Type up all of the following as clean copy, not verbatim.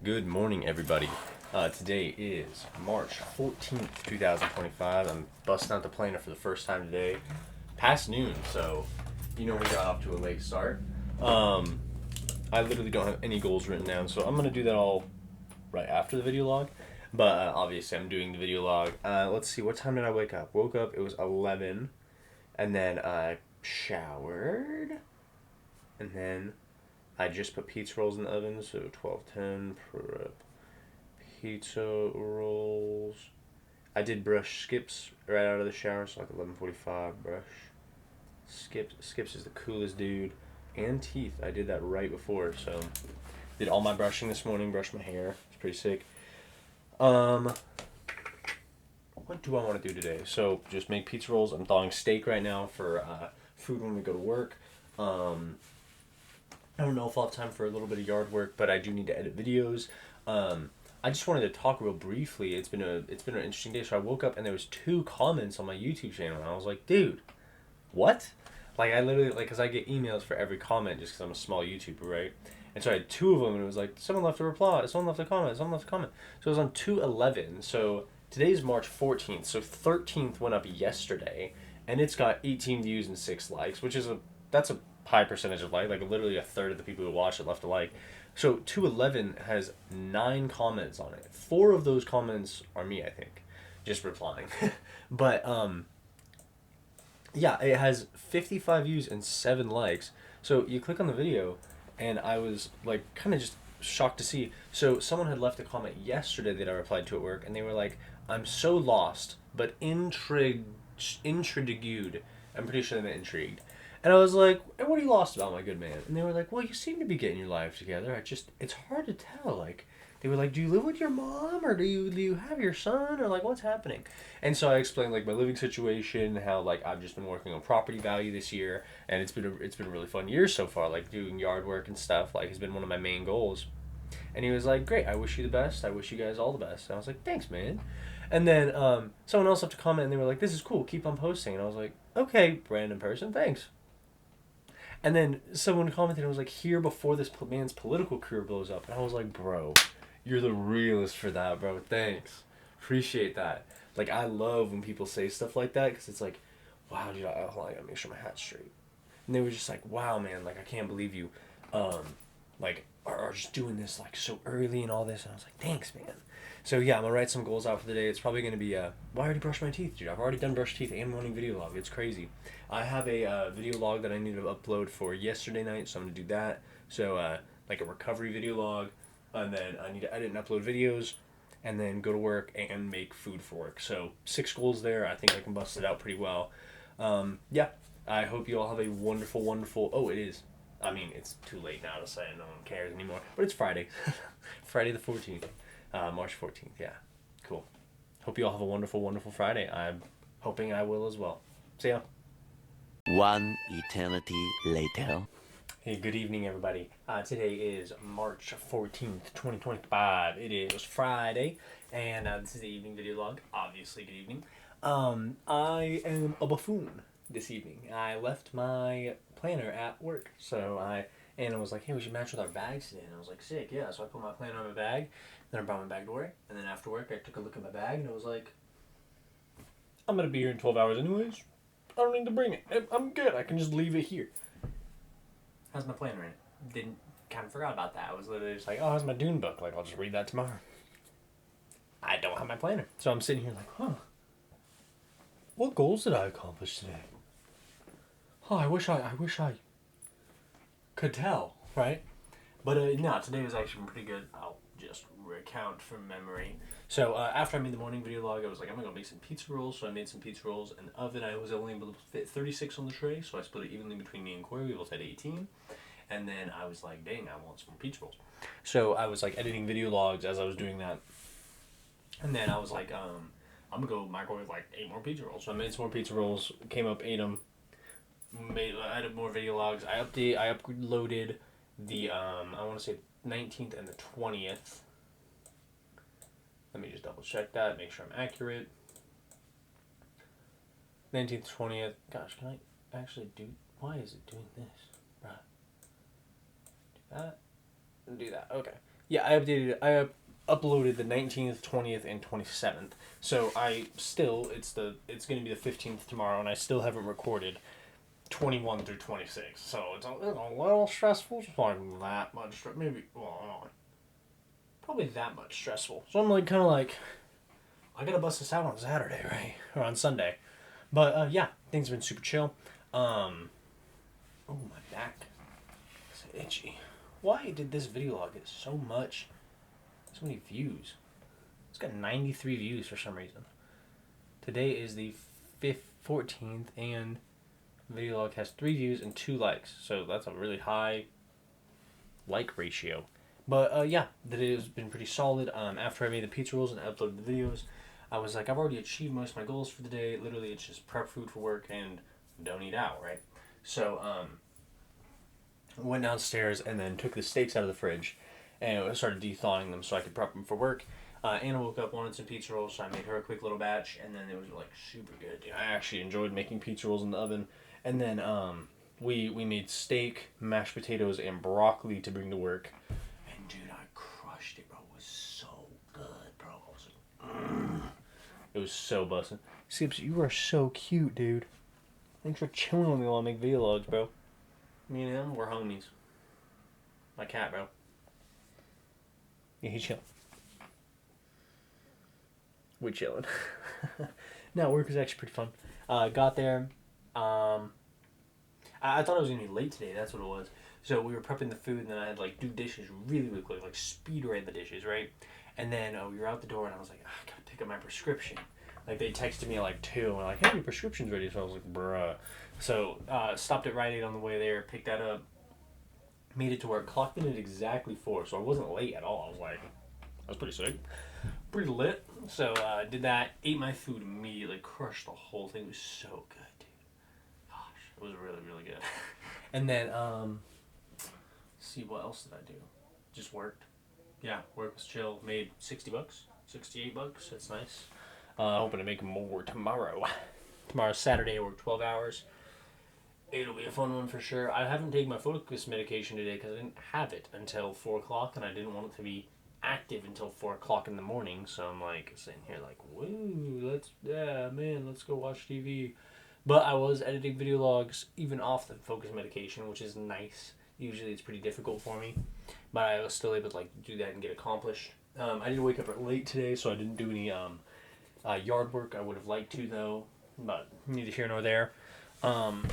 Good morning, everybody. Today is March 14th, 2025. I'm busting out the planner for the first time today. Past noon, so we got off to a late start. I literally don't have any goals written down, so I'm going to do that all right after the video log. But obviously, I'm doing the video log. Let's see, what time did I wake up? Woke up, it was 11, and then I showered, and then I just put pizza rolls in the oven, so 12:10 prep pizza rolls. I did brush Skips right out of the shower, so like 11:45 brush. Skips is the coolest dude. And teeth. I did that right before, so did all my brushing this morning, brushed my hair. It's pretty sick. What do I want to do today? So just make pizza rolls. I'm thawing steak right now for food when we go to work. I don't know if I'll have time for a little bit of yard work, but I do need to edit videos. I just wanted to talk real briefly. It's been an interesting day. So I woke up and there was 2 comments on my YouTube channel, and I was like, dude, what? Like, I literally, because I get emails for every comment just because I'm a small YouTuber, right? And so I had 2 of them, and it was like, someone left a reply, someone left a comment, someone left a comment. So it was on 2/11. So today's March 14th. So 13th went up yesterday, and it's got 18 views and 6 likes, which is that's a high percentage of like literally a third of the people who watched it left a like. So 2/11 has 9 comments on it. 4 of those comments are me, I think, just replying. But yeah, it has 55 views and 7 likes. So you click on the video, and I was like kind of just shocked to see. So someone had left a comment yesterday that I replied to at work, and they were like, "I'm so lost, but intrigued." I'm pretty sure they meant intrigued. And I was like, "What are you lost about, my good man?" And they were like, "Well, you seem to be getting your life together. It's hard to tell. Like, they were like, do you live with your mom, or do you have your son, or like what's happening?" And so I explained like my living situation, how like I've just been working on property value this year, and it's been a really fun year so far. Like doing yard work and stuff like has been one of my main goals. And he was like, "Great, I wish you the best. I wish you guys all the best." And I was like, "Thanks, man." And then someone else left a comment, and they were like, "This is cool. Keep on posting." And I was like, "Okay, random person, thanks." And then someone commented and was like, "Here before this man's political career blows up." And I was like, "Bro, you're the realest for that, bro. Thanks. Appreciate that." Like, I love when people say stuff like that, because it's like, wow, dude, I gotta make sure my hat's straight. And they were just like, "Wow, man, like, I can't believe you, like, are just doing this, like, so early and all this." And I was like, "Thanks, man." So, yeah, I'm gonna write some goals out for the day. It's probably gonna be, well, I already brushed my teeth, dude. I've already done brush teeth and morning video log. It's crazy. I have a video log that I need to upload for yesterday night, so I'm gonna do that. So, like a recovery video log, and then I need to edit and upload videos, and then go to work and make food for work. So 6 goals there. I think I can bust it out pretty well. Yeah, I hope you all have a wonderful. Oh, it is. I mean, it's too late now to say. No one cares anymore. But it's Friday, Friday the 14th, March 14th. Yeah, cool. Hope you all have a wonderful Friday. I'm hoping I will as well. See ya. One eternity later. Hey, good evening, everybody. Today is March 14th, 2025. It is Friday, and this is the evening video log. Obviously, good evening. I am a buffoon this evening. I left my planner at work, so Anna was like, "Hey, we should match with our bags today." And I was like, "Sick, yeah." So I put my planner on my bag, then I brought my bag to work, and then after work, I took a look at my bag, and I was like, "I'm gonna be here in 12 hours anyways. I don't need to bring it. I'm good. I can just leave it here." How's my planner in it? Kind of forgot about that. I was literally just like, "Oh, how's my Dune book? Like, I'll just read that tomorrow." I don't have my planner. So I'm sitting here like, what goals did I accomplish today? Oh, I wish I could tell, right? But no, today was actually pretty good. I'll just recount from memory. So after I made the morning video log, I was like, I'm gonna go make some pizza rolls. So I made some pizza rolls in the oven. I was only able to fit 36 on the tray, so I split it evenly between me and Corey. We both had 18. And then I was like, dang, I want some more pizza rolls. So I was like editing video logs as I was doing that. And then I was like, I'm gonna go microwave like 8 more pizza rolls. So I made some more pizza rolls, came up, ate them, added more video logs. I uploaded the I want to say 19th and the 20th. Let me just double check that, make sure I'm accurate. 19th, 20th. Gosh, can I actually do? Why is it doing this? Right. Do that. And do that. Okay. Yeah, I updated it. Uploaded the 19th, 20th, and 27th. So it's going to be the 15th tomorrow, and I still haven't recorded 21 through 26. So it's a little stressful. Just like that much. Maybe, well, no, probably that much stressful. So I'm like, kind of like, I gotta bust this out on Saturday, right? Or on Sunday. But yeah, things have been super chill. Oh, my back. It's itchy. Why did this video log get so many views? It's got 93 views for some reason. Today is the 14th, and video log has 3 views and 2 likes. So that's a really high like ratio. But yeah, the day has been pretty solid. After I made the pizza rolls and uploaded the videos, I was like, I've already achieved most of my goals for the day. Literally, it's just prep food for work and don't eat out, right? So I went downstairs and then took the steaks out of the fridge and I started de-thawing them so I could prep them for work. Anna woke up, wanted some pizza rolls, so I made her a quick little batch, and then it was like super good. Dude, I actually enjoyed making pizza rolls in the oven. And then we made steak, mashed potatoes, and broccoli to bring to work. And dude, I crushed it, bro. It was so good, bro. I was like, it was so bussin'. Sips, you are so cute, dude. Thanks for chilling with me while I make vlogs, bro. Me and him, we're homies. My cat, bro. Yeah, he's chilling. We're chilling. No, work was actually pretty fun. Got there. I thought I was gonna be late today. That's what it was. So we were prepping the food, and then I had like do dishes really, really quick, like speed rate the dishes, right? And then we were out the door, and I was like, I gotta pick up my prescription. Like they texted me at like 2, and like, hey, your prescription's ready. So I was like, bruh. So stopped at Rite Aid on the way there, picked that up, made it to work, clocked in at exactly 4, so I wasn't late at all. I was like, I was pretty sick, pretty lit. So did that, ate my food immediately, crushed the whole thing. It was so good, dude. Gosh, it was really, really good. And then see what else did I do? Just worked. Yeah, work was chill. Made $60, $68. That's nice. Hoping to make more tomorrow. Tomorrow's Saturday. I work 12 hours. It'll be a fun one for sure. I haven't taken my focus medication today because I didn't have it until 4 o'clock, and I didn't want it to be active until 4 o'clock in the morning. So I'm like sitting here like, woo, let's go watch TV. But I was editing video logs even off the focus medication, which is nice. Usually it's pretty difficult for me, but I was still able to like do that and get accomplished. I did wake up late today, so I didn't do any yard work. I would have liked to though, but neither here nor there. Let's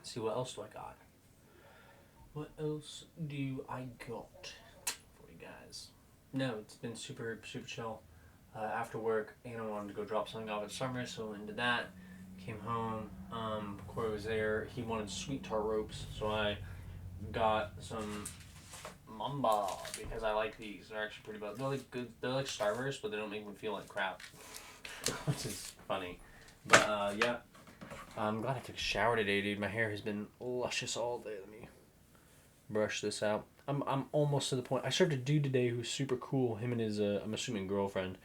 see, what else do I got? What else do I got for you guys? No, it's been super, super chill. After work, Anna wanted to go drop something off at Summer, so into that. Came home. Corey was there. He wanted sweet tar ropes, so I got some Mamba because I like these. They're actually pretty good. They're like good. They're like Starburst, but they don't make me feel like crap, which is funny. But yeah. I'm glad I took a shower today, dude. My hair has been luscious all day. Let me brush this out. I'm almost to the point. I served a dude today who was super cool. Him and his, I'm assuming, girlfriend.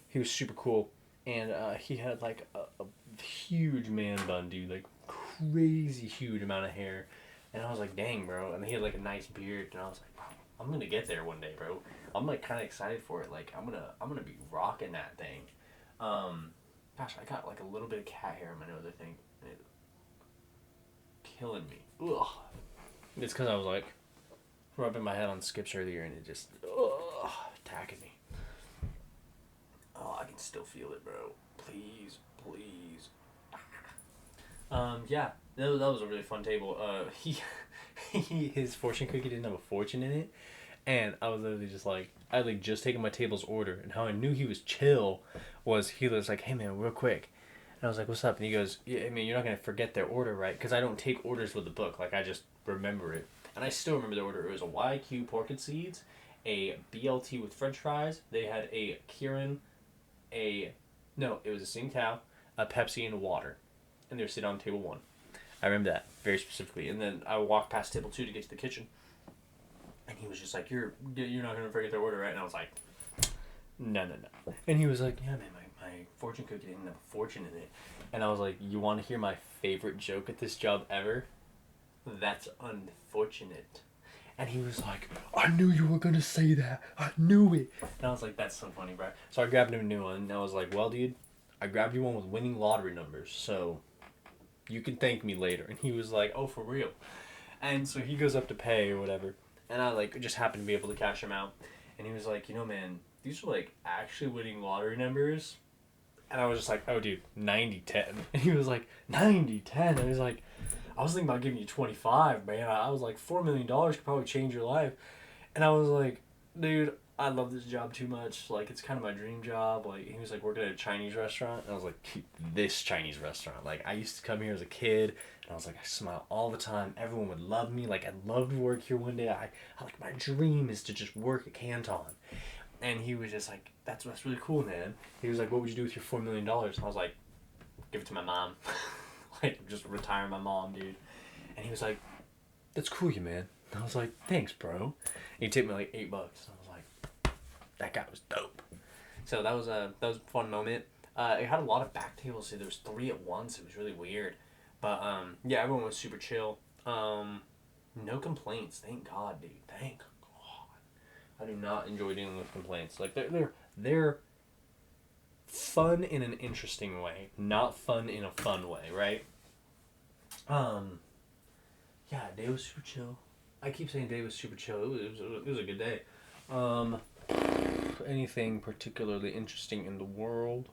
He was super cool. And he had like a huge man bun, dude. Like crazy huge amount of hair. And I was like, dang, bro. And he had like a nice beard. And I was like, I'm going to get there one day, bro. I'm like kind of excited for it. Like I'm gonna be rocking that thing. Gosh, I got like a little bit of cat hair on my nose, I think. And it's killing me. Ugh. It's because I was like rubbing my head on Skips earlier and it just attacking me. Oh, I can still feel it, bro. Please, please. Yeah, that was a really fun table. His fortune cookie didn't have a fortune in it, and I was literally just like, I had like just taken my table's order, and how I knew he was chill was he was like, hey man, real quick. And I was like, what's up? And he goes, yeah, I mean, you're not going to forget their order, right? Because I don't take orders with the book. Like, I just remember it. And I still remember the order. It was a YQ pork and seeds, a BLT with french fries. They had a Kieran, it was a Tsingtao, a Pepsi, and a water. And they were sitting on table 1. I remember that very specifically. And then I walked past table 2 to get to the kitchen. And he was just like, you're not going to forget their order, right? And I was like, no. And he was like, yeah, man, my fortune cookie didn't have a fortune in it. And I was like, you want to hear my favorite joke at this job ever? That's unfortunate. And he was like, I knew you were going to say that. I knew it. And I was like, that's so funny, bro. So I grabbed him a new one. And I was like, well, dude, I grabbed you one with winning lottery numbers. So you can thank me later. And he was like, oh, for real. And so he goes up to pay or whatever. And I like just happened to be able to cash him out. And he was like, you know, man, these are like actually winning lottery numbers. And I was just like, oh, dude, 90-10. And he was like, 90-10. And he was like, I was thinking about giving you 25, man. I was like, $4 million could probably change your life. And I was like, dude, I love this job too much. Like, it's kind of my dream job. Like, he was like working at a Chinese restaurant. And I was like, this Chinese restaurant. Like, I used to come here as a kid. And I was like, I smile all the time. Everyone would love me. Like, I'd love to work here one day. I like, my dream is to just work at Canton. And he was just like, that's really cool, man. He was like, what would you do with your $4 million? And I was like, give it to my mom. Like, just retire my mom, dude. And he was like, that's cool, you man. And I was like, thanks, bro. And he tipped me like $8. And I was like, that guy was dope. So that was a fun moment. It had a lot of back tables. So there was 3 at once. It was really weird. But yeah, everyone was super chill. No complaints. Thank God, dude. Thank God. I do not enjoy dealing with complaints. Like they're fun in an interesting way, not fun in a fun way, right? Yeah, day was super chill. I keep saying day was super chill. It was a good day. Anything particularly interesting in the world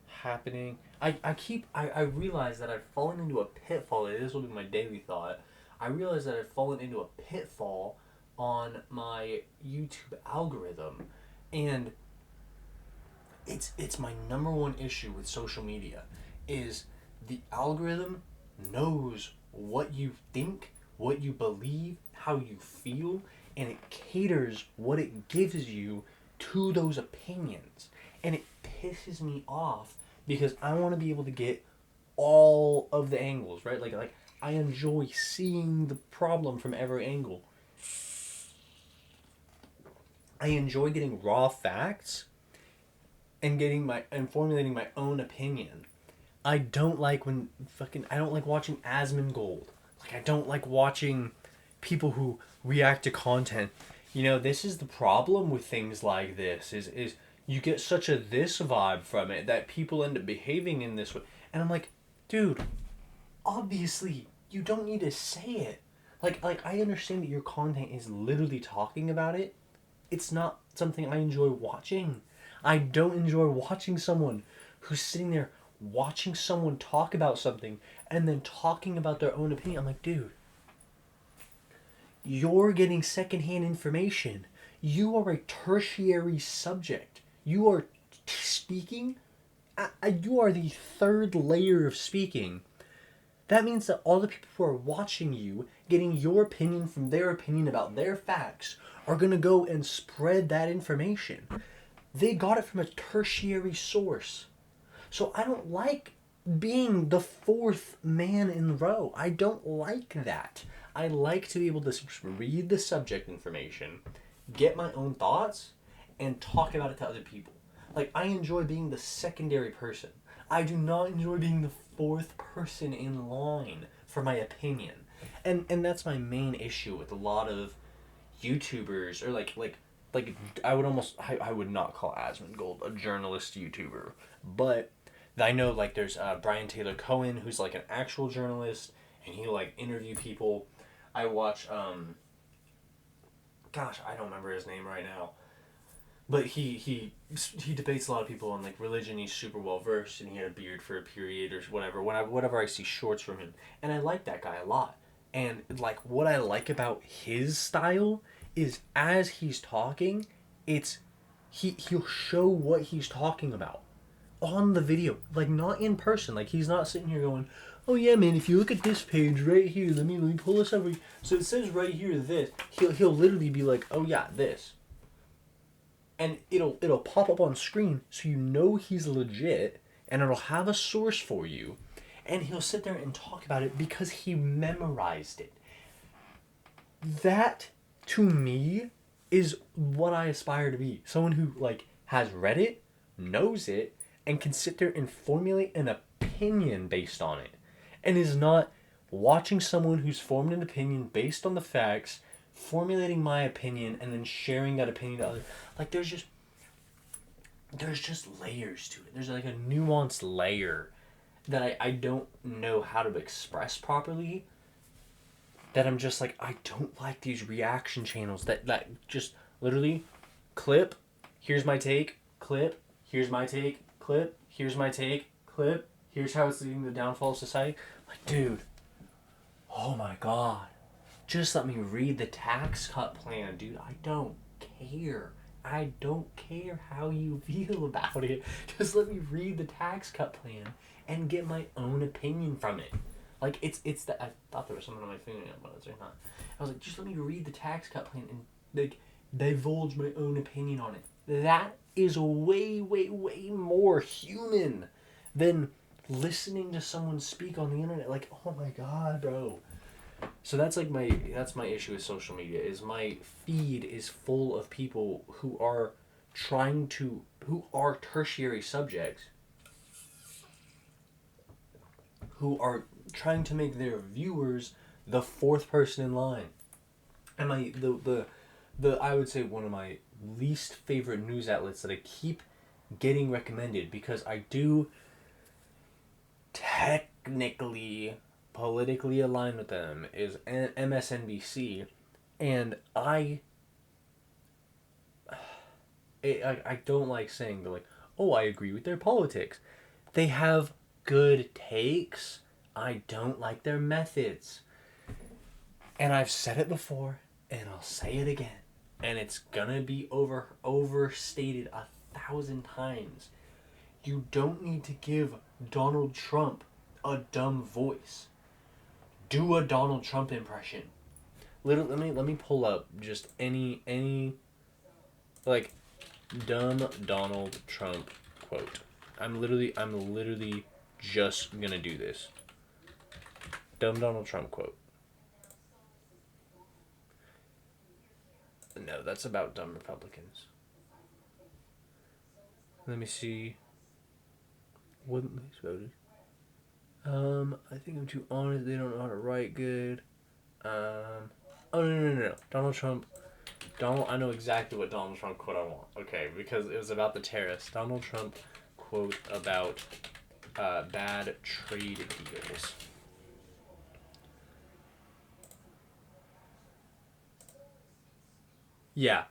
happening? I realize that I've fallen into a pitfall. This will be my daily thought. I realize that I've fallen into a pitfall on my YouTube algorithm, and it's my number one issue with social media is the algorithm knows what you think, what you believe, how you feel, and it caters what it gives you to those opinions. And it pisses me off because I want to be able to get all of the angles, right? Like I enjoy seeing the problem from every angle. I enjoy getting raw facts and formulating my own opinion. I don't like watching Asmongold. Like, I don't like watching people who react to content. You know, this is the problem with things like this is you get such a this vibe from it that people end up behaving in this way. And I'm like, dude, obviously you don't need to say it. Like I understand that your content is literally talking about it. It's not something I enjoy watching. I don't enjoy watching someone who's sitting there watching someone talk about something and then talking about their own opinion. I'm like, dude, you're getting secondhand information. You are a tertiary subject. You are speaking. You are the third layer of speaking. That means that all the people who are watching you, getting your opinion from their opinion about their facts, are going to go and spread that information. They got it from a tertiary source. So I don't like being the fourth man in the row. I don't like that. I like to be able to read the subject information, get my own thoughts, and talk about it to other people. Like, I enjoy being the secondary person. I do not enjoy being the fourth person in line for my opinion. And that's my main issue with a lot of YouTubers, or like I would not call Asmongold a journalist YouTuber, but I know like there's Brian Taylor Cohen, who's like an actual journalist, and he like interview people. I watch gosh, I don't remember his name right now, but he debates a lot of people on like religion. He's super well versed, and he had a beard for a period or whatever. Whenever I see shorts from him, and I like that guy a lot. And like what I like about his style is as he's talking, he'll show what he's talking about on the video, like not in person. Like he's not sitting here going, "Oh yeah, man, if you look at this page right here, let me pull this up. So it says right here this." He'll literally be like, "Oh yeah, this," and it'll pop up on screen, so you know he's legit, and it'll have a source for you, and he'll sit there and talk about it because he memorized it. That to me is what I aspire to be. Someone who like has read it, knows it, and can sit there and formulate an opinion based on it. And is not watching someone who's formed an opinion based on the facts formulating my opinion and then sharing that opinion to others. Like there's just layers to it. There's like a nuanced layer that I don't know how to express properly. That I'm just like, I don't like these reaction channels that just literally clip, here's my take, clip, here's my take, clip, here's my take, clip, here's how it's leading to the downfall of society. Like, dude, oh my god. Just let me read the tax cut plan, dude. I don't care. I don't care how you feel about it. Just let me read the tax cut plan and get my own opinion from it. Like, it's the... I thought there was something on my fingernail, but it's not. I was like, just let me read the tax cut plan and, like, divulge my own opinion on it. That is way, way, way more human than listening to someone speak on the internet. Like, oh my god, bro. So that's my issue with social media, is my feed is full of people who are tertiary subjects, who are trying to make their viewers the fourth person in line. And I would say one of my least favorite news outlets that I keep getting recommended, because I do technically politically align with them, is MSNBC, and I don't like saying, but like, oh, I agree with their politics. They have good takes. I don't like their methods. And I've said it before, and I'll say it again. And it's gonna be overstated 1,000 times. You don't need to give Donald Trump a dumb voice. Do a Donald Trump impression. Literally, let me pull up just any like dumb Donald Trump quote. I'm literally just gonna do this. Dumb Donald Trump quote. No, that's about dumb Republicans. Let me see. Wouldn't they voted? I think I'm too honest. They don't know how to write good. Oh no. Donald Trump. I know exactly what Donald Trump quote I want. Okay, because it was about the tariffs. Donald Trump quote about bad trade deals. Yeah,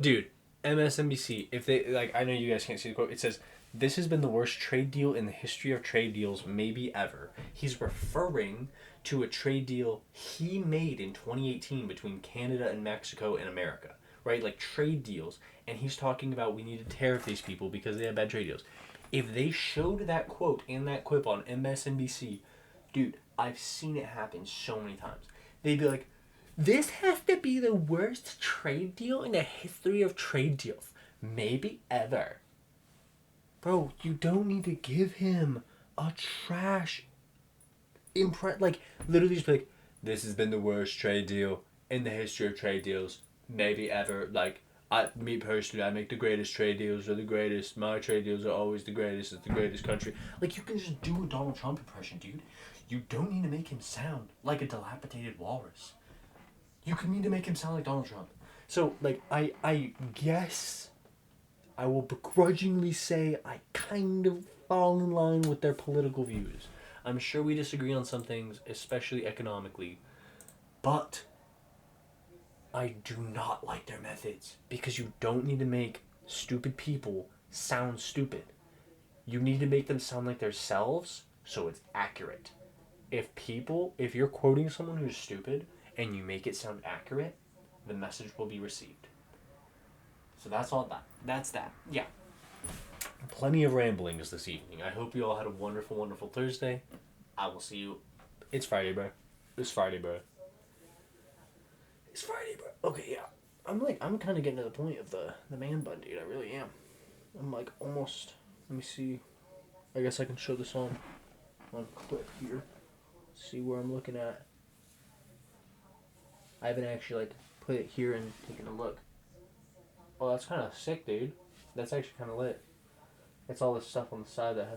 dude. MSNBC. If they like, I know you guys can't see the quote. It says, "This has been the worst trade deal in the history of trade deals, maybe ever." He's referring to a trade deal he made in 2018 between Canada and Mexico and America, right? Like trade deals, and he's talking about we need to tariff these people because they have bad trade deals. If they showed that quote and that quip on MSNBC, dude, I've seen it happen so many times. They'd be like, this has to be the worst trade deal in the history of trade deals, maybe ever. Bro, you don't need to give him a trash like, literally just be like, this has been the worst trade deal in the history of trade deals, maybe ever. Like, me personally, I make the greatest trade deals. They're the greatest. My trade deals are always the greatest. It's the greatest country. Like, you can just do a Donald Trump impression, dude. You don't need to make him sound like a dilapidated walrus. You can need to make him sound like Donald Trump. So, like, I guess I will begrudgingly say I kind of fall in line with their political views. I'm sure we disagree on some things, especially economically, but I do not like their methods, because you don't need to make stupid people sound stupid. You need to make them sound like themselves so it's accurate. If you're quoting someone who's stupid and you make it sound accurate, the message will be received. So that's all that. That's that. Yeah. Plenty of ramblings this evening. I hope you all had a wonderful, wonderful Thursday. I will see you. It's Friday, bro. It's Friday, bro. Okay, yeah. I'm kind of getting to the point of the man-bun, dude. I really am. I'm like almost. Let me see. I guess I can show this on clip here. See where I'm looking at. I haven't actually like put it here and taken a look. Oh, that's kind of sick, dude. That's actually kind of lit. It's all this stuff on the side that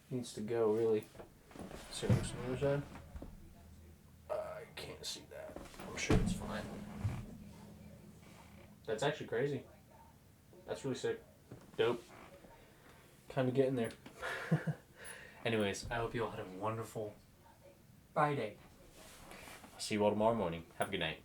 needs to go, really. See what's on the other side? I can't see that. I'm sure it's fine. That's actually crazy. That's really sick. Dope. Kind of getting there. Anyways, I hope you all had a wonderful Friday. I'll see you all tomorrow morning. Have a good night.